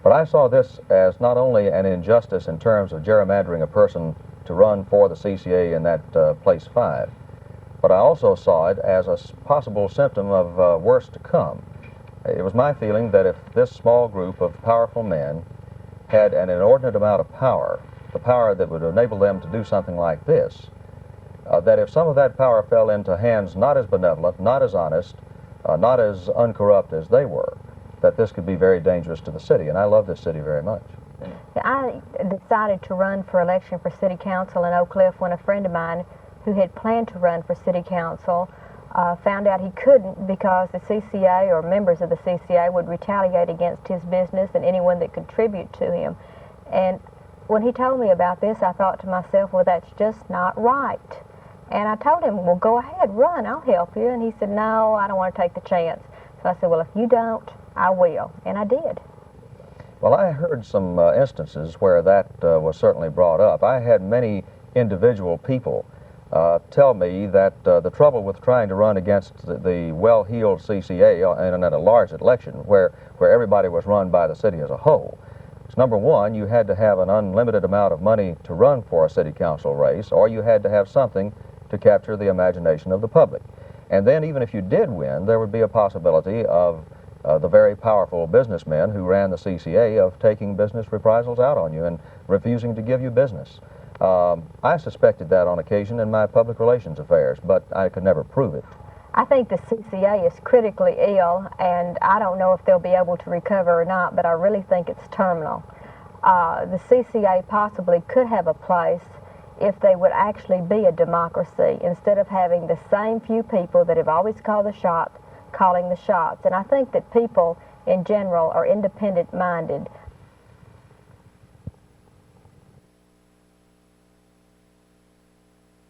But I saw this as not only an injustice in terms of gerrymandering a person to run for the CCA in that place 5, but I also saw it as a possible symptom of worse to come. It was my feeling that if this small group of powerful men had an inordinate amount of power, the power that would enable them to do something like this, that if some of that power fell into hands not as benevolent, not as honest, not as uncorrupt as they were, that this could be very dangerous to the city. And I love this city very much. I decided to run for election for city council in Oak Cliff when a friend of mine who had planned to run for city council found out he couldn't because the CCA or members of the CCA would retaliate against his business and anyone that contribute to him. And when he told me about this, I thought to myself, well, that's just not right. And I told him, well, go ahead, run, I'll help you. And he said, no, I don't want to take the chance. So I said, well, if you don't, I will. And I did. Well, I heard some instances where that was certainly brought up. I had many individual people tell me that the trouble with trying to run against the well-heeled CCA in a large election where everybody was run by the city as a whole is, number one, you had to have an unlimited amount of money to run for a city council race, or you had to have something to capture the imagination of the public. And then even if you did win, there would be a possibility of the very powerful businessmen who ran the CCA of taking business reprisals out on you and refusing to give you business. I suspected that on occasion in my public relations affairs, but I could never prove it. I think the CCA is critically ill, and I don't know if they'll be able to recover or not, but I really think it's terminal. The CCA possibly could have a place if they would actually be a democracy instead of having the same few people that have always called the shots calling the shots. And I think that people in general are independent-minded.